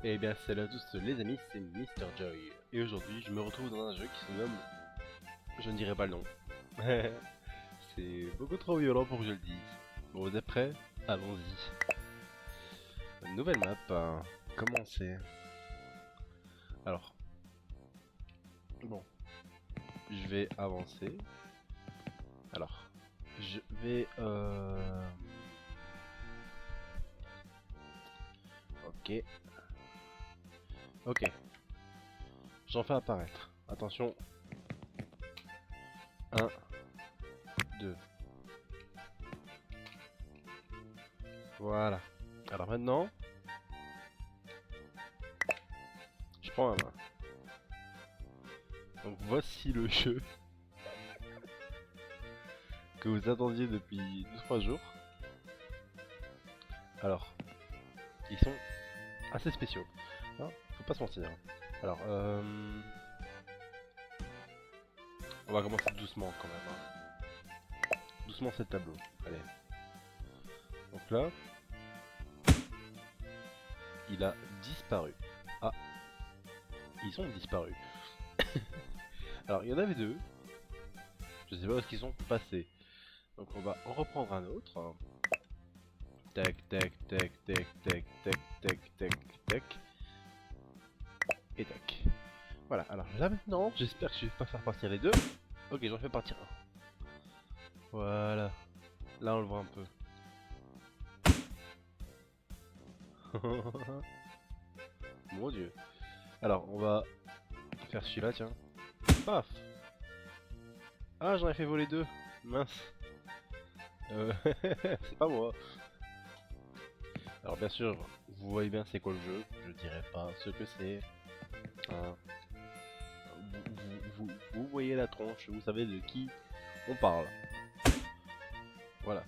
Et bien salut à tous les amis, c'est Mr. Joy. Et aujourd'hui je me retrouve dans un jeu qui se nomme... Je ne dirai pas le nom. C'est beaucoup trop violent pour que je le dise. Bon, vous êtes prêts? Allons-y. Nouvelle map, commencer. Alors. Bon. Je vais avancer. Alors. Je vais... Ok. Ok. J'en fais apparaître. Attention. 1, 2. Voilà. Alors maintenant, je prends un main. Donc voici le jeu que vous attendiez depuis 2-3 jours. Alors, ils sont assez spéciaux. Hein, faut pas se mentir. Alors, on va commencer doucement quand même. Hein. Doucement c'est le tableau. Allez. Donc là, il a disparu. Ah, ils ont disparu. Alors, il y en avait deux. Je sais pas où ils sont passés. Donc on va en reprendre un autre. Tac, tac, tac, tac, tac, tac, tac, tac, tac. Et tac. Voilà, alors là maintenant, j'espère que je vais pas faire partir les deux. Ok, j'en fais partir un. Voilà. Là on le voit un peu. Mon dieu. Alors on va faire celui-là, tiens. Paf. Ah, j'en ai fait voler deux. Mince. C'est pas moi. Alors bien sûr, vous voyez bien c'est quoi le jeu. Je dirais pas ce que c'est. Vous voyez la tronche, vous savez de qui on parle. Voilà.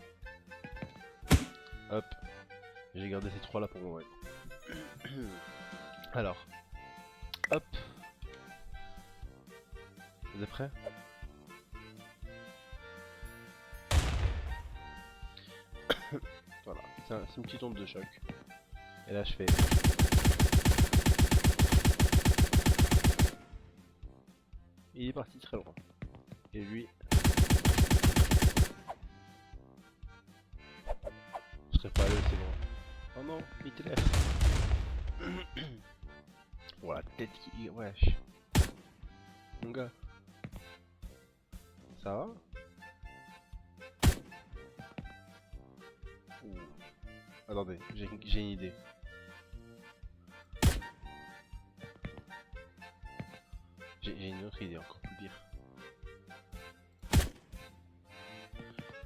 Hop. J'ai gardé ces trois là pour moi. Alors. Hop. Vous êtes prêts? Voilà. C'est une petite onde de choc. Et là je fais... Il est parti très loin. Et lui... Je serais pas allé aussi loin. Oh non, il te laisse. Voilà, tête qui... Wesh. Mon gars. Ça va? Ouh. Attendez, j'ai une idée. J'ai une autre idée encore plus pire.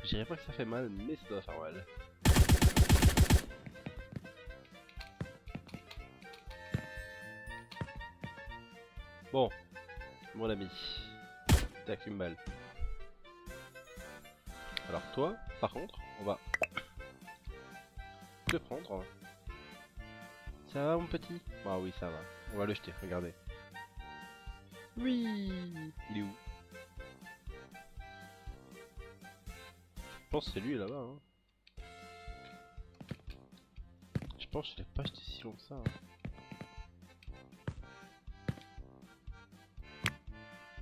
Je dirais pas que ça fait mal, mais ça doit faire mal. Bon, mon ami, t'as qu'une balle. Alors toi, par contre, on va te prendre. Ça va mon petit? Ah oui, ça va. On va le jeter, regardez. Oui. Il est où? Je pense que c'est lui là-bas. Hein. Je pense que je l'ai pas jeté si long que ça. Hein.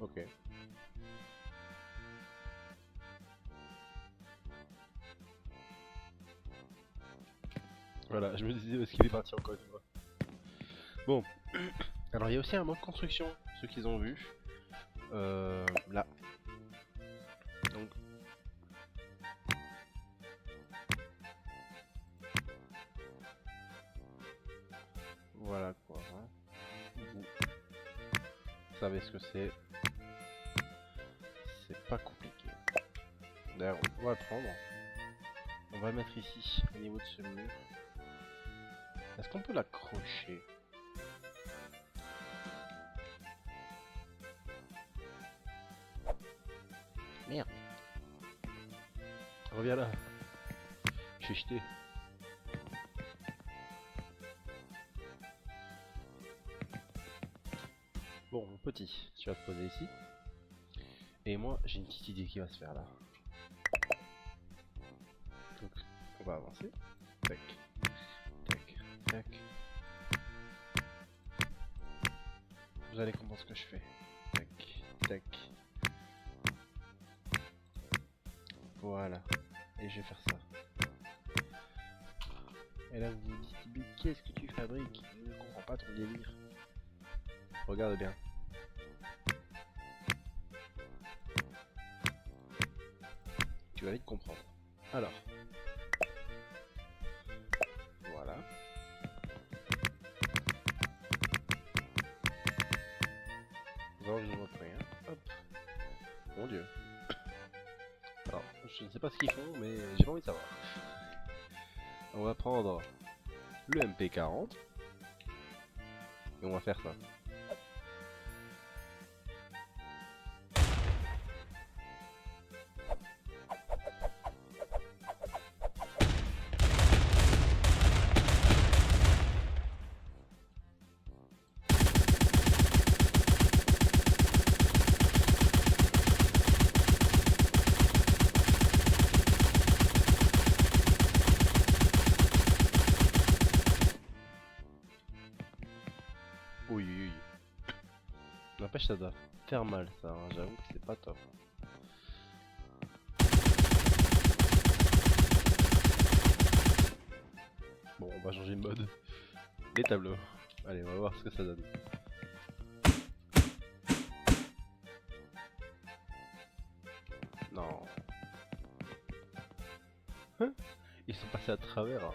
Ok. Voilà, je me disais parce qu'il est parti encore une fois. Bon. Alors il y a aussi un mode construction, ceux qu'ils ont vu. Là. Donc. Voilà quoi. Hein. Vous savez ce que c'est. C'est pas compliqué. D'ailleurs, on va le prendre. On va le mettre ici, au niveau de ce mur. Est-ce qu'on peut l'accrocher? Merde. Reviens là. Je suis jeté. Bon, mon petit, tu vas te poser ici. Et moi, j'ai une petite idée qui va se faire là. Donc, on va avancer. Tac, tac, tac. vous allez comprendre ce que je fais. Tac, tac. Voilà. Et je vais faire ça. Et là vous vous dites, mais qu'est-ce que tu fabriques? Je ne comprends pas ton délire. Regarde bien. Tu vas vite comprendre. Alors. Voilà. Non, je ne vois plus rien. Hop. Mon dieu. Alors, je ne sais pas ce qu'ils font, mais j'ai pas envie de savoir. On va prendre le MP40. Et on va faire ça. Oui, oui, oui. N'empêche, ça doit faire mal, ça. Hein. J'avoue que c'est pas top. Bon, on va changer de mode. Les tableaux. Allez, on va voir ce que ça donne. Non. Hein? Ils sont passés à travers.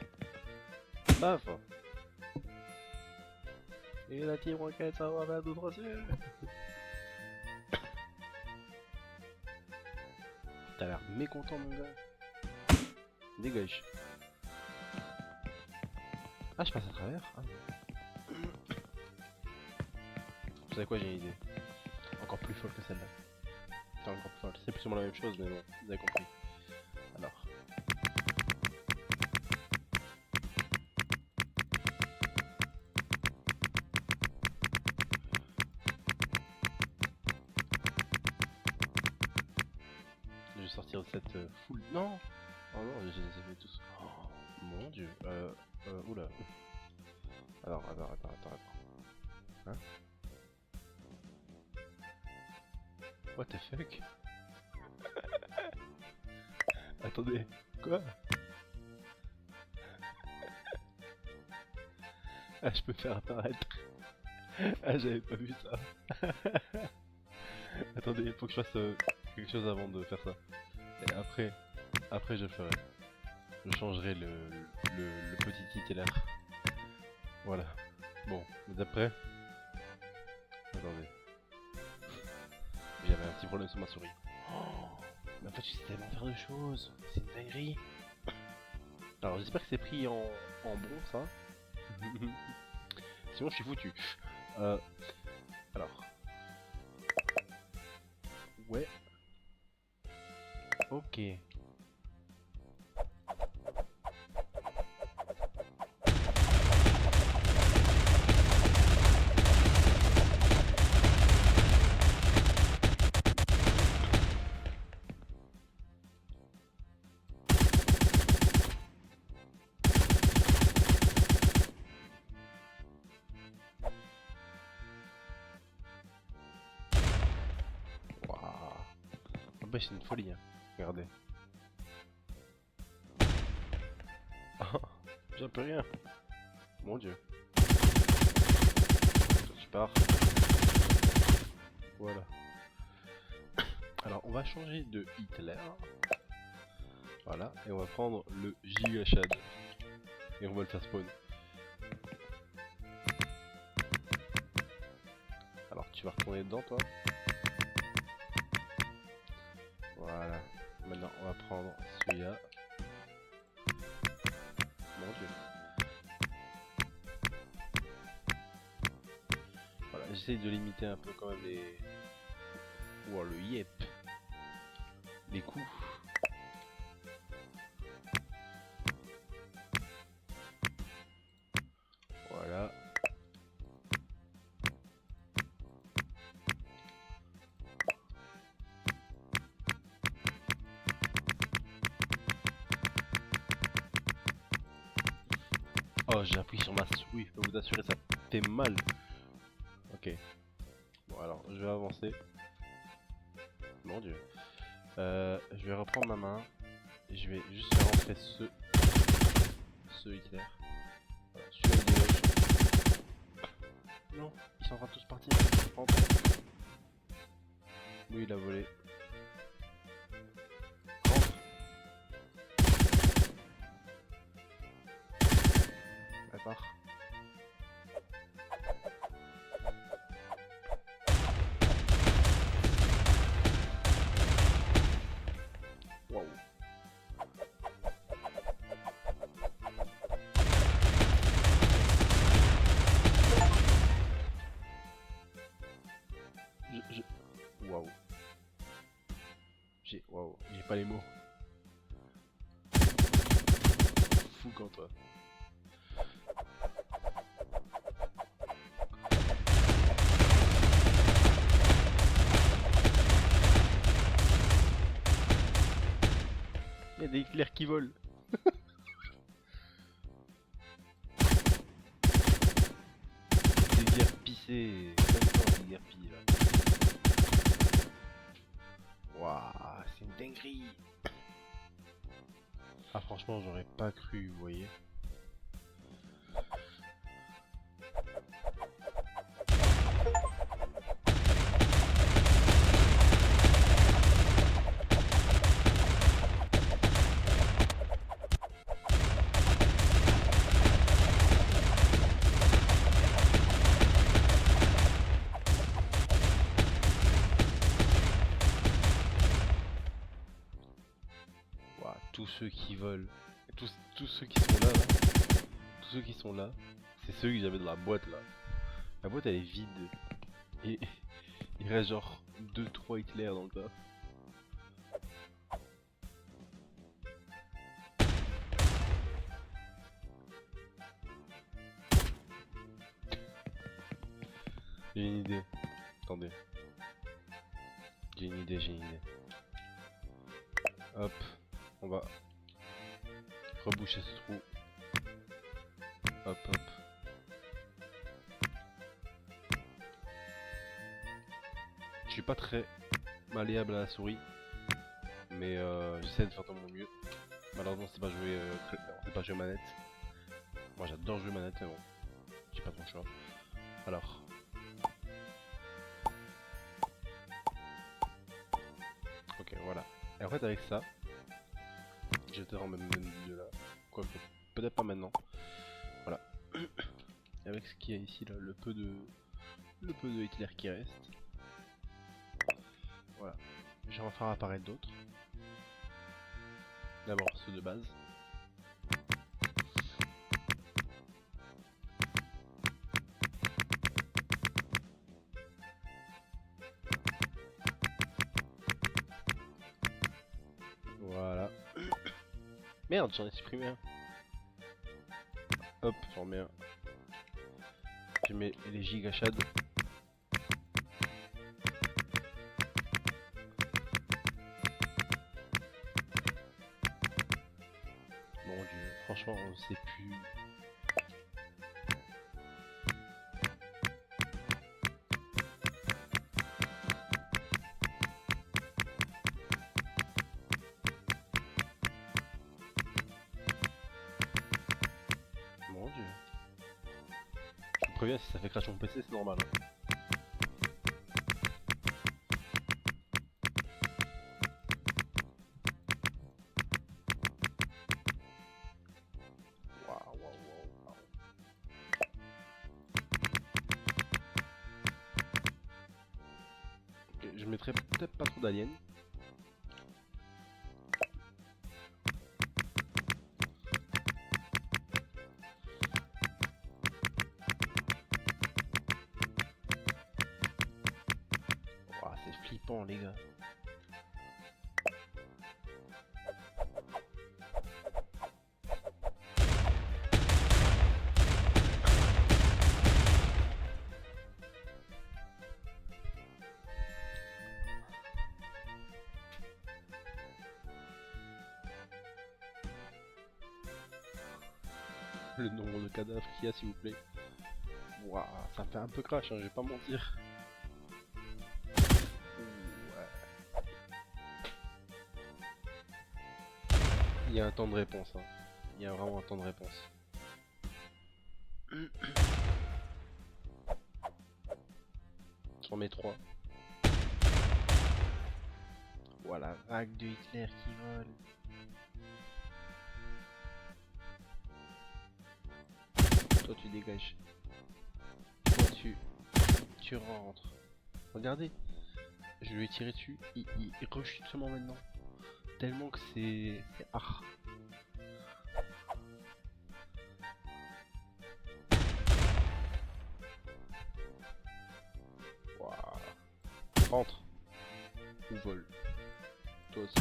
Paf. Et la team roquette, ça va vers d'autres cieux. T'as l'air mécontent, mon gars. Dégage. Ah, je passe à travers. Ah. Vous savez quoi, j'ai une idée. Encore plus folle que celle-là. Enfin, encore plus folle. C'est plus ou moins la même chose, mais bon, vous avez compris. Alors. Je vais sortir de cette foule. Non! Oh non, je les ai fait tous. Oh, mon dieu. Oula. Alors, attends. Hein? What the fuck? Attendez, quoi? Ah, je peux faire apparaître. Ah, j'avais pas vu ça. Attendez, il faut que je fasse quelque chose avant de faire ça. Et après je le ferai. Je changerai le petit titulaire. Voilà. Bon, vous êtes prêts? Attendez. J'avais un petit problème sur ma souris. Oh, mais en fait, je sais tellement faire de choses. C'est une dinguerie. Alors, j'espère que c'est pris en bon, ça. Sinon, je suis foutu. Alors. Ouais. Ok. Bah, c'est une folie, hein. Regardez. J'ai plus rien. Mon dieu. Je pars. Voilà. Alors, on va changer de Hitler. Voilà. Et on va prendre le Gigashad. Et on va le faire spawn. Alors, tu vas retourner dedans, toi. Voilà. Maintenant, on va prendre celui-là. Mon dieu. Voilà, j'essaye de limiter un peu quand même les... Wow, le yep. Les coups. Voilà. Oh, j'ai appuyé sur ma souris, je peux vous assurer, ça fait mal. Ok. je vais avancer. Mon dieu. Je vais reprendre ma main. Et je vais juste faire rentrer ce Hitler. Voilà, celui-là il dégage. Non, ils sont en train de tous partir. Rentre. Lui il a volé. Rentre. Elle part. Waouh. Waouh. J'ai pas les mots. Fou quand toi. Il y a des éclairs qui volent. Des guerres pissées. Des guerres pillées là. Waouh, c'est une dinguerie. Ah franchement j'aurais pas cru, vous voyez. Tous ceux qui volent, tous ceux qui sont là, tous ceux qui sont là, c'est ceux que j'avais dans la boîte là. La boîte elle est vide et il reste genre 2-3 Hitler dans le tas. J'ai une idée. Attendez. J'ai une idée. Hop, on va reboucher ce trou. Hop. Je suis pas très malléable à la souris, mais j'essaie de faire de mon mieux. Malheureusement, c'est pas jouer manette. Moi, j'adore jouer manette, mais bon, j'ai pas trop le choix. Alors. Ok, voilà. Et en fait, avec ça, je te rends même de là. Quoique, peut-être pas maintenant. Voilà. Et avec ce qu'il y a ici, là, le peu de Hitler qui reste. Voilà. Je vais en faire apparaître d'autres. D'abord ceux de base. Voilà. Merde, j'en ai supprimé un. Hop, j'en mets un. Je mets les gigachades. Mon dieu, franchement, on sait plus. Mon dieu. Je vous préviens, si ça fait crash mon PC, c'est normal. Hein. Je mettrai peut-être pas trop d'aliens. Wow, c'est flippant les gars. Le nombre de cadavres qu'il y a s'il vous plaît. Waouh, ça fait un peu crash, hein, je vais pas mentir. y a un temps de réponse. Hein. Il y a vraiment un temps de réponse. J'en mets 3. Voilà, vague de Hitler qui vole. Toi tu dégages. Toi tu rentres. Regardez, je lui ai tiré dessus, il rechute seulement maintenant. Tellement que c'est... Ah. Waouh. Rentre. Ou vole. Toi aussi.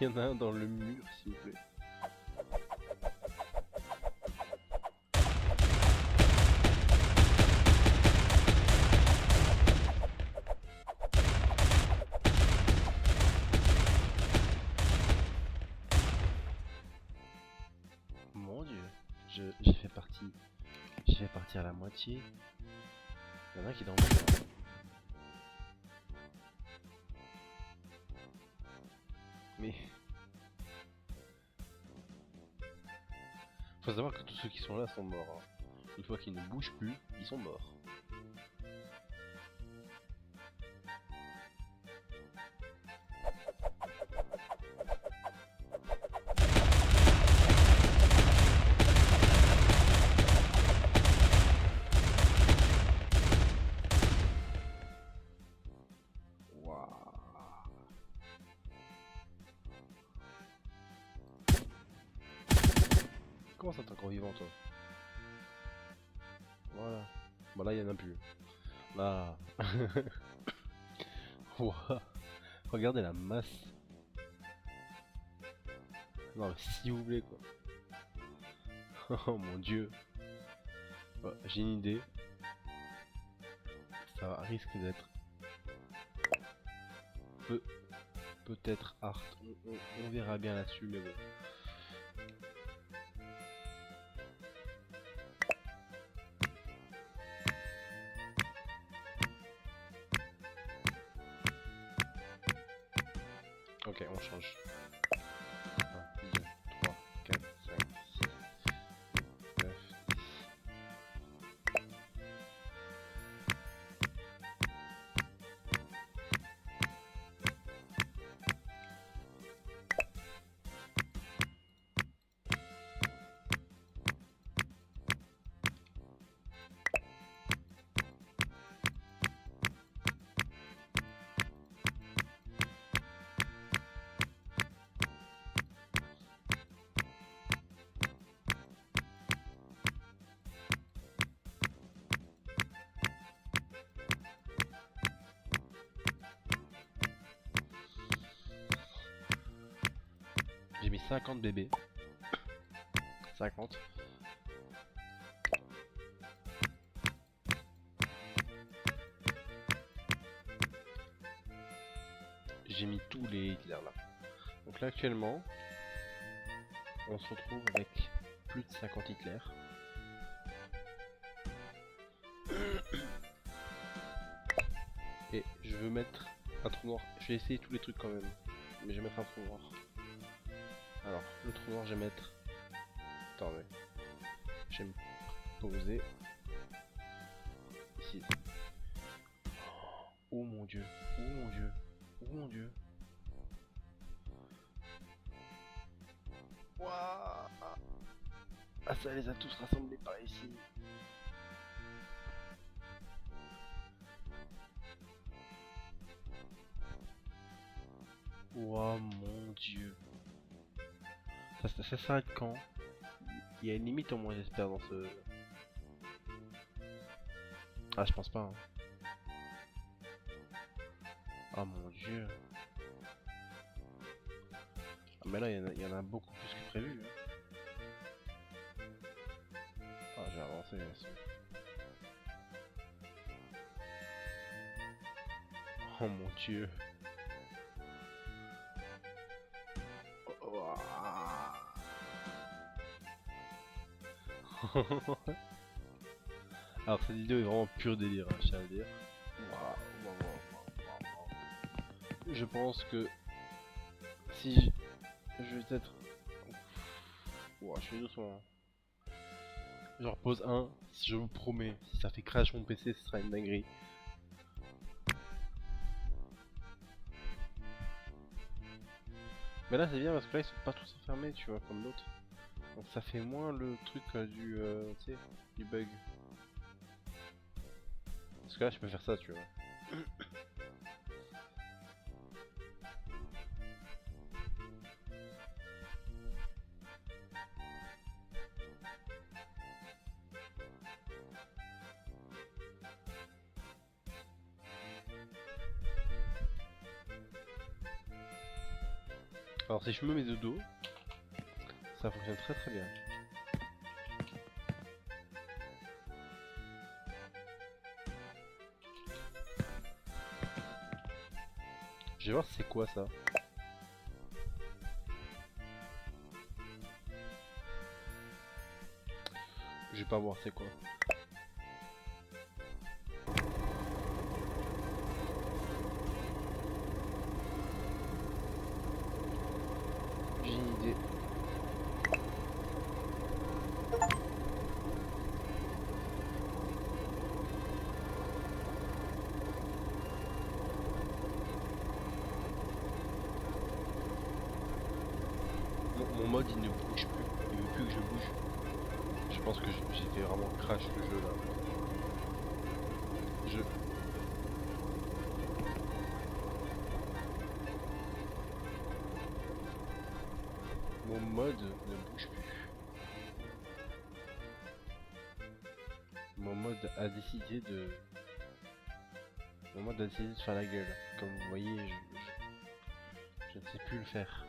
Il y en a un dans le mur, s'il vous plaît. Mon dieu, j'ai fait partie. J'ai fait partir à la moitié. Il y en a un qui est dans le mur. Mais... Faut savoir que tous ceux qui sont là sont morts. Hein. Une fois qu'ils ne bougent plus, ils sont morts. Comment ça t'es encore vivant toi? Voilà. Bon là il y en a plus. Là. Ouah. Regardez la masse. Non mais s'il vous plaît quoi. Oh mon dieu. Oh, j'ai une idée. Ça risque d'être peut-être hard. On verra bien là-dessus mais bon. Ok, on change. 1, 2, 3, 4, 5, 6, 9, 10. J'ai mis 50 bébés. 50. J'ai mis tous les Hitler là. Donc là actuellement, on se retrouve avec plus de 50 Hitler. Et je veux mettre un trou noir. Je vais essayer tous les trucs quand même. Mais je vais mettre un trou noir. Alors, le trou noir, je vais mettre... Attendez. Je vais me poser. Ici. Oh mon dieu. Oh mon dieu. Oh mon dieu. Waouh. Ah, ça les a tous rassemblés par ici. Oh mon dieu. Ça s'arrête quand? Il y a une limite au moins j'espère dans ce... Ah je pense pas. Hein. Oh mon dieu. Ah mais là il y en a beaucoup plus que prévu. Hein. Ah j'ai avancé là-dessus. Oh mon dieu. Alors cette vidéo est vraiment pur délire, hein, je tiens à le dire. Je pense que si je vais peut-être... je fais doucement. Je repose un, si je vous promets, si ça fait crash mon PC, ce sera une dinguerie. Mais là c'est bien parce que là ils sont pas tous enfermés, tu vois, comme l'autre. Donc ça fait moins le truc tu sais, du bug. Parce que là je peux faire ça, tu vois. Alors si je me mets de dos, ça fonctionne très très bien. Je vais voir c'est quoi ça. Je vais pas voir c'est quoi. J'ai une idée. Mon mode il ne bouge plus. Il veut plus que je bouge. Je pense que j'ai fait vraiment crash le jeu là. Mon mode ne bouge plus. Mon mode a décidé de... Mon mode a décidé de faire la gueule. Comme vous voyez, je ne sais plus le faire.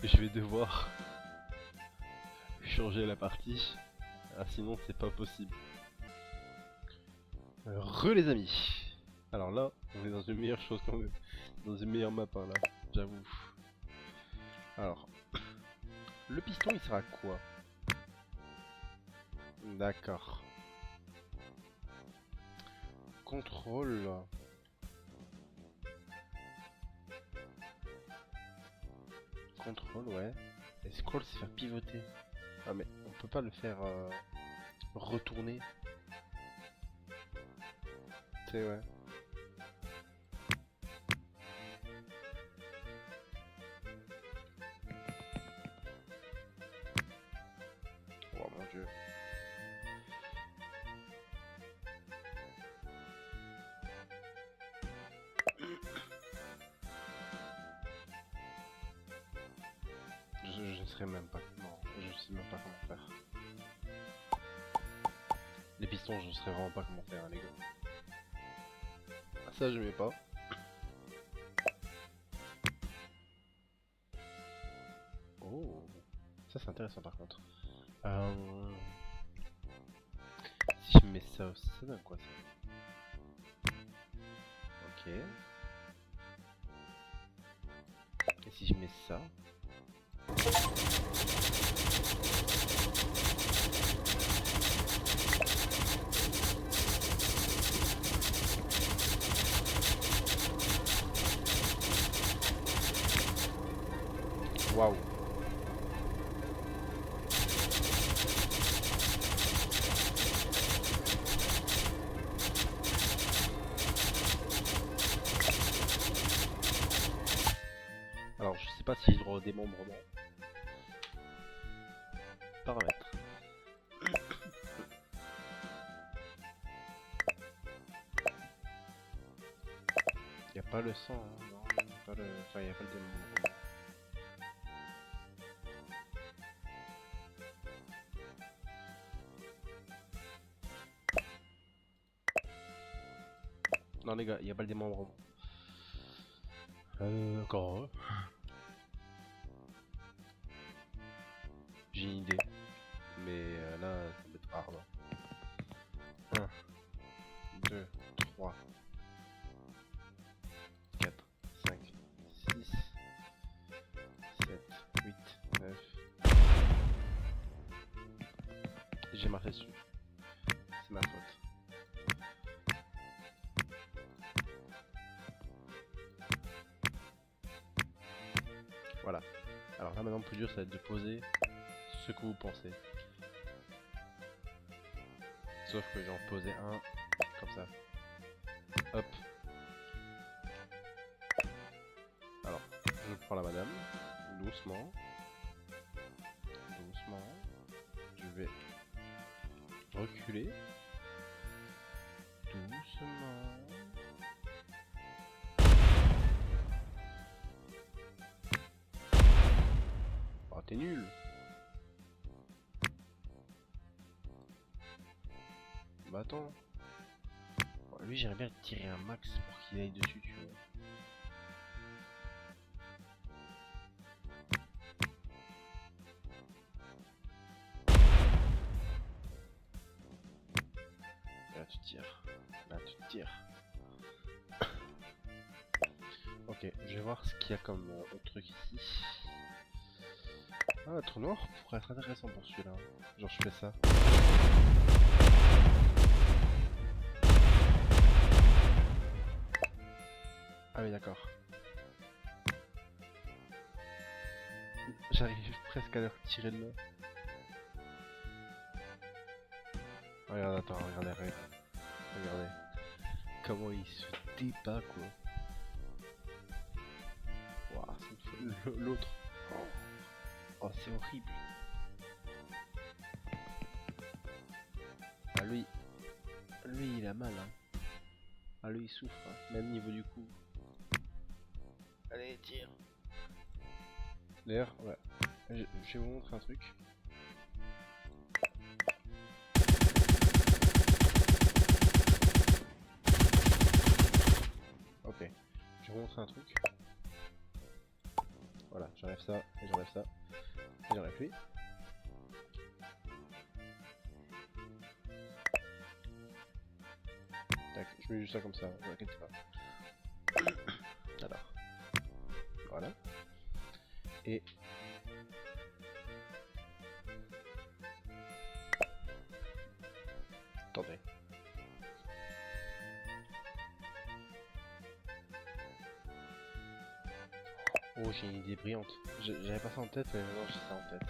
Je vais devoir changer la partie. Ah, sinon c'est pas possible. Les amis. Alors là, on est dans une meilleure chose quand même. Dans une meilleure map hein, là, j'avoue. Alors, le piston il sera quoi? D'accord. Contrôle. Contrôle, ouais. Et scroll c'est faire pivoter. Ah mais on peut pas le faire retourner. Tu sais, ouais. Oh mon dieu. Je ne sais même pas comment. Je sais même pas comment faire. Les pistons, je ne saurais vraiment pas comment faire, hein, les gars. Ça, je mets pas. Oh, ça c'est intéressant par contre. Si je mets ça aussi, ça donne quoi ça? Ok. Et si je mets ça? Waouh. Alors je sais pas si je redémembrement. Paramètres. Y a pas le sang, hein, non, pas le... Enfin y a pas le démembrement. Non les gars, y a pas le démembrement. Encore. J'ai une idée. Mais là, ça va être hard. 1, 2, j'ai marché dessus. C'est ma faute. Voilà. Alors là maintenant le plus dur ça va être de poser ce que vous pensez. Sauf que j'en posais un comme ça. Hop. Alors, je prends la madame, doucement. Doucement. Je vais reculer. Doucement. Oh, t'es nul. Bah attends. Bon, lui j'aimerais bien le tirer un max pour qu'il aille dessus, tu vois. Là tu tires. Là tu tires. Ok, je vais voir ce qu'il y a comme autre truc ici. Ah, trou noir pourrait être intéressant pour celui-là. Genre je fais ça. Ah oui d'accord. J'arrive presque à le retirer de là. Regarde, attends, regardez. Regardez. Comment il se débat quoi. Waouh, c'est une folie. L'autre. Oh, c'est horrible. Ah lui il a mal hein. Ah lui il souffre hein. Même niveau du coup. Allez tire. D'ailleurs ouais. Je vais vous montrer un truc. Ok. Je vais vous montrer un truc. Voilà, j'enlève ça et j'enlève ça. Et j'enlève lui. Tac, je mets juste ça comme ça, ne vous inquiétez pas. Alors. Voilà. Et... Attendez. Oh, j'ai une idée brillante. J'avais pas ça en tête, mais maintenant j'ai ça en tête.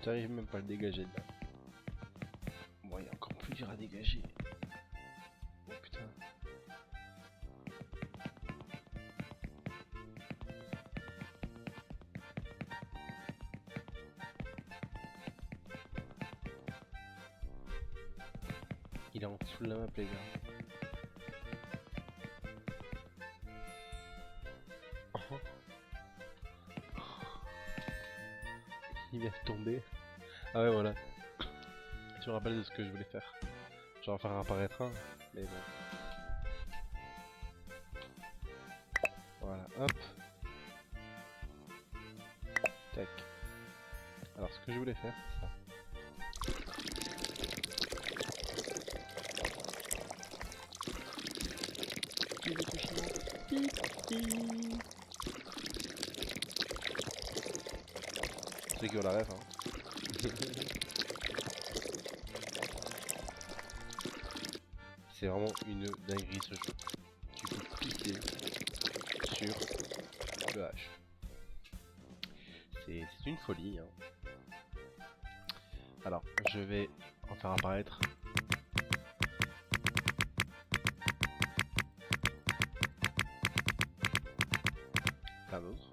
J'arrive même pas à le dégager de là. Bon, il est encore plus dur à dégager. Oh putain. Il est en dessous de la map les gars. Il vient de tomber. Ah ouais voilà. Je me rappelle de ce que je voulais faire. Je vais en faire apparaître un, mais bon. Voilà, hop. Tac. Alors ce que je voulais faire, c'est ça. C'est qui ont la ref hein. C'est vraiment une dinguerie ce jeu. Tu peux pisser sur le H. C'est une folie hein. Alors je vais en faire apparaître plein d'autres.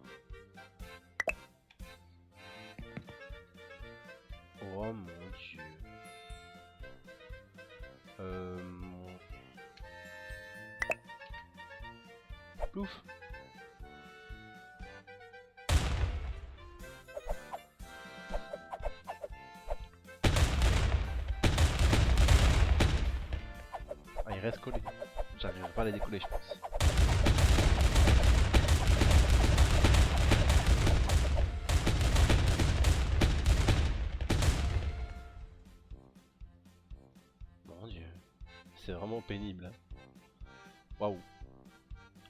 Oh mon dieu. Plouf. restent collés. J'arriverai pas à les décoller, je pense. Mon dieu. C'est vraiment pénible. Hein. Waouh.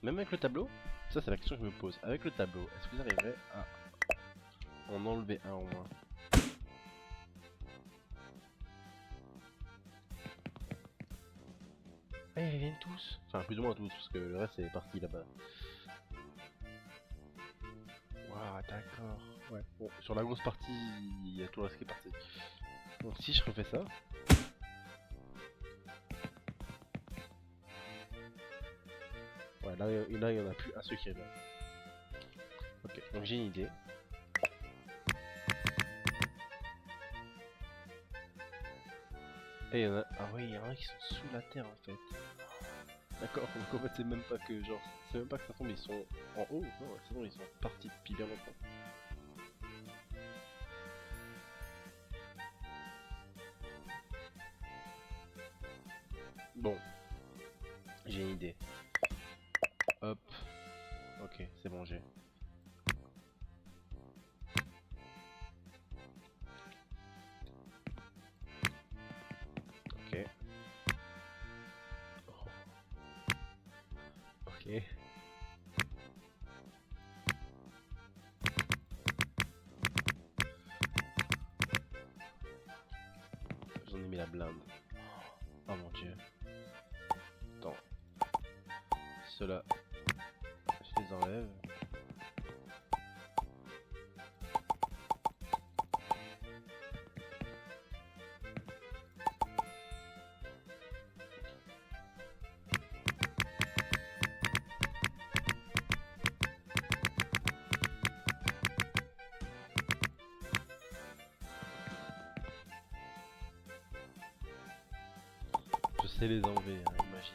Même avec le tableau, ça c'est la question que je me pose. Avec le tableau, est-ce que vous arriverez à en enlever un au moins? Ah, ils viennent tous. Enfin, plus ou moins tous, parce que le reste c'est parti là-bas. Waouh, d'accord. Ouais. Bon, sur la grosse partie, il y a tout le reste qui est parti. Donc si je refais ça... Ouais, là il y en a plus un seul qui est là. Ok, donc j'ai une idée. Et il y en a... Ah oui, il y en a qui sont sous la terre en fait. D'accord, donc en fait c'est même pas que genre... C'est même pas que ça tombe, ils sont en haut. Non, c'est bon, ils sont partis depuis bien longtemps. Bon, j'ai une idée. Hop. Ok, c'est bon, j'ai. Ok. Oh. Ok. J'en ai mis la blinde. Oh mon dieu. Attends. Ceux-là, je les enlève. Je sais les enlever, hein, imagine.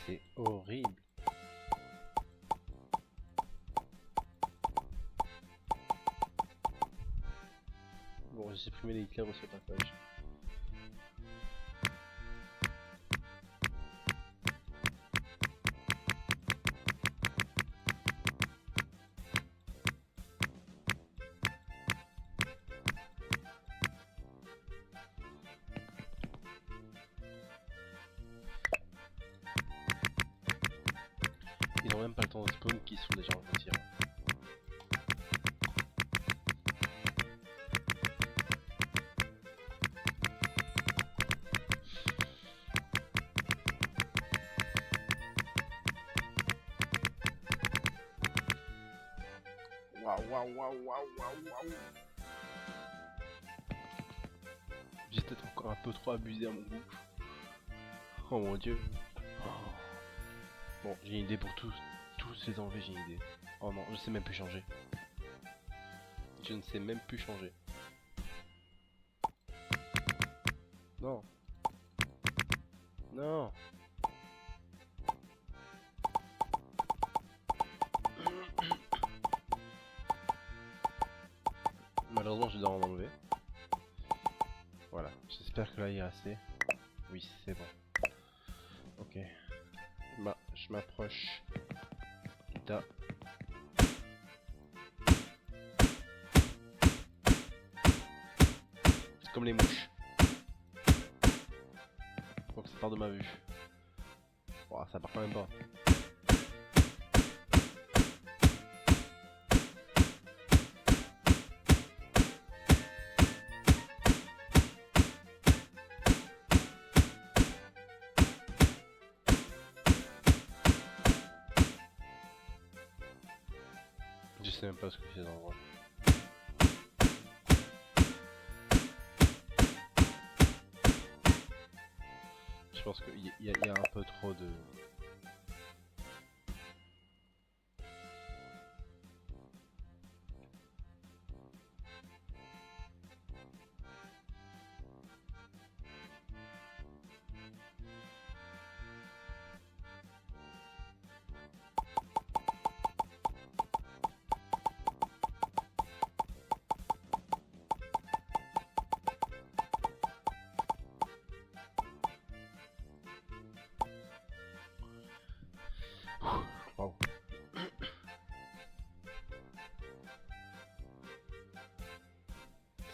C'est horrible. Bon, j'ai supprimé les Hitler aussi au passage. Ils ont même pas le temps de spawn qui sont déjà en tir. Waouh, waouh, waouh, waouh, waouh, waouh. J'ai peut-être encore un peu trop abusé à mon goût. Oh mon dieu. Oh. Bon, j'ai une idée pour tous les enlever, j'ai une idée. Oh non, je sais même plus changer. Je ne sais même plus changer. Non. Non. Malheureusement, je dois en enlever. Voilà, j'espère que là il y a assez. Oui, c'est bon. Ok. Bah, je m'approche. Putain. C'est comme les mouches. Donc ça part de ma vue. Oh, ça part quand même pas. Je sais même pas ce que c'est dans l'endroit. Je pense qu'il y a un peu trop de...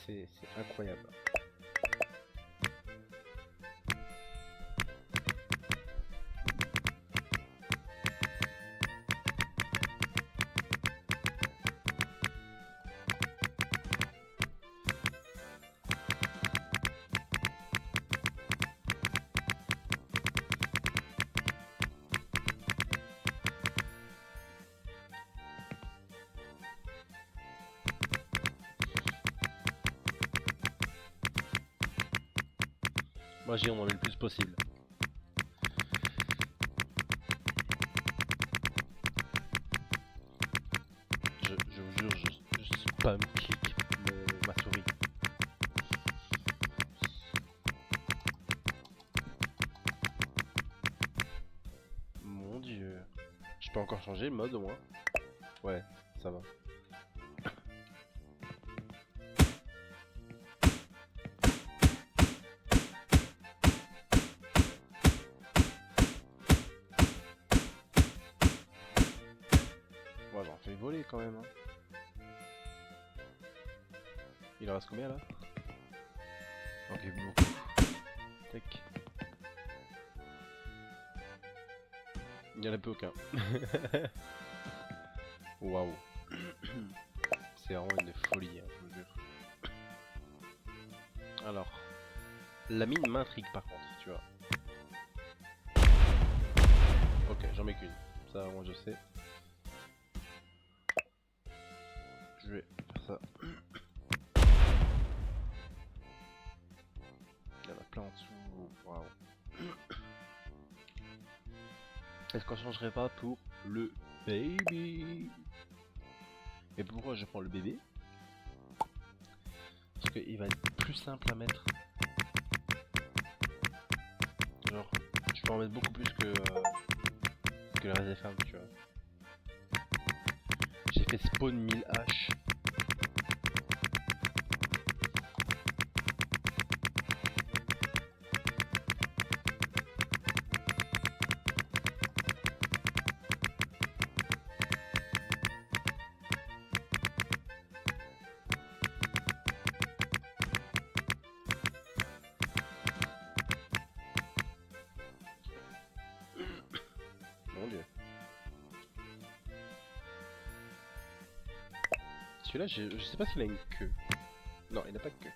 C'est incroyable. Moi j'y en ai le plus possible. Je vous jure, je spam kick ma souris. Mon dieu. Je peux encore changer le mode au moins? Ouais, ça va. Bon, j'en fais voler quand même. Hein. Il en reste combien là? Ok, beaucoup. Tac. Il n'y en a plus aucun. Waouh. C'est vraiment une folie, hein, je vous jure. Alors, la mine m'intrigue par contre, tu vois. Ok, j'en mets qu'une. Ça, moi je sais. Je vais faire ça. Il y en a plein en dessous. Waouh. Est-ce qu'on changerait pas pour le baby? Et pourquoi je prends le bébé? Parce qu'il va être plus simple à mettre. Genre, je peux en mettre beaucoup plus que le reste des femmes, tu vois. J'ai fait spawn 1000 H. Mon dieu. Celui-là, je sais pas s'il a une queue. Non, il n'a pas de queue.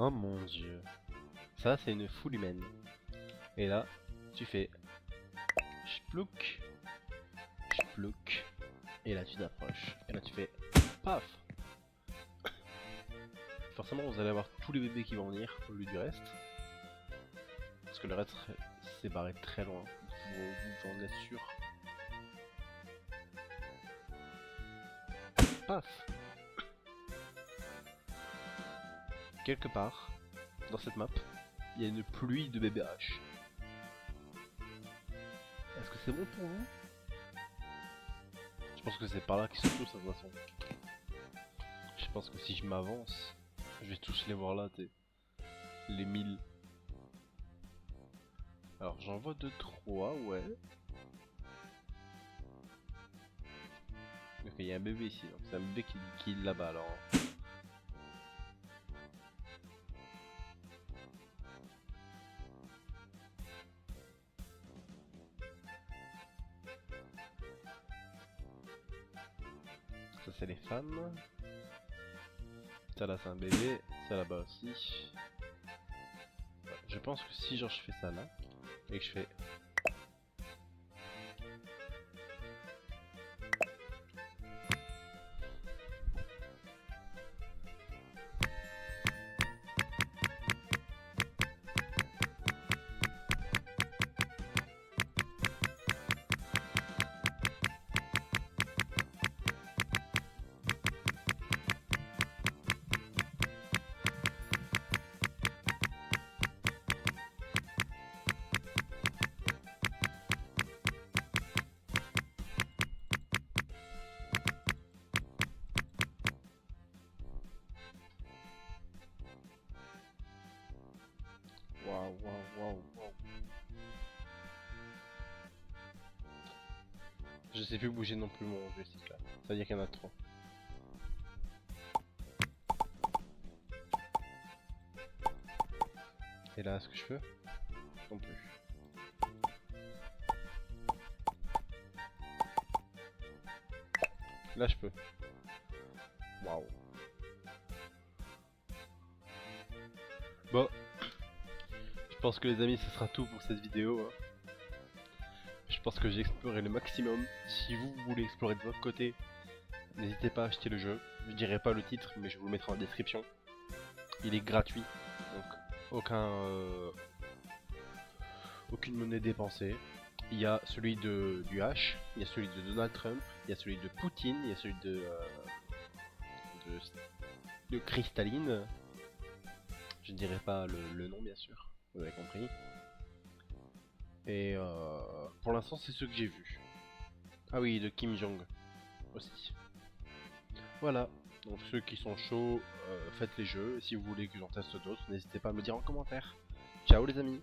Oh mon dieu. Ça, c'est une foule humaine. Et là, tu fais... Splouk. Splouk. Et là, tu t'approches. Et là, tu fais... Paf. Forcément, vous allez avoir tous les bébés qui vont venir au lieu du reste. Parce que le reste s'est barré très loin. Vous en êtes sûr. Paf. Quelque part, dans cette map, il y a une pluie de bébés H. Est-ce que c'est bon pour vous? Je pense que c'est par là qu'ils sont tous de toute façon. Je pense que si je m'avance, je vais tous les voir là, les 1000. Alors j'en vois 2-3, ouais. Ok, il y a un bébé ici, donc c'est un bébé qui est là-bas alors. Ça c'est les femmes. Ça là c'est un bébé, ça là-bas aussi. Ouais, je pense que si genre je fais ça là, et que je fais... Je sais plus bouger non plus mon joystick là. Ça veut dire qu'il y en a trop. Et là, est-ce que je peux? Non plus. Là, je peux. Waouh. Bon. Je pense que les amis, ce sera tout pour cette vidéo. Hein. Je pense que j'ai exploré le maximum. Si vous voulez explorer de votre côté, n'hésitez pas à acheter le jeu. Je dirai pas le titre, mais je vous le mettrai en description. Il est gratuit, donc aucune monnaie dépensée. Il y a celui du H, il y a celui de Donald Trump, il y a celui de Poutine, il y a celui de Cristalline. Je ne dirai pas le nom bien sûr, vous avez compris. Et pour l'instant c'est ceux que j'ai vus. Ah oui, de Kim Jong aussi. Voilà, donc ceux qui sont chauds, faites les jeux. Et si vous voulez que j'en teste d'autres, n'hésitez pas à me le dire en commentaire. Ciao les amis.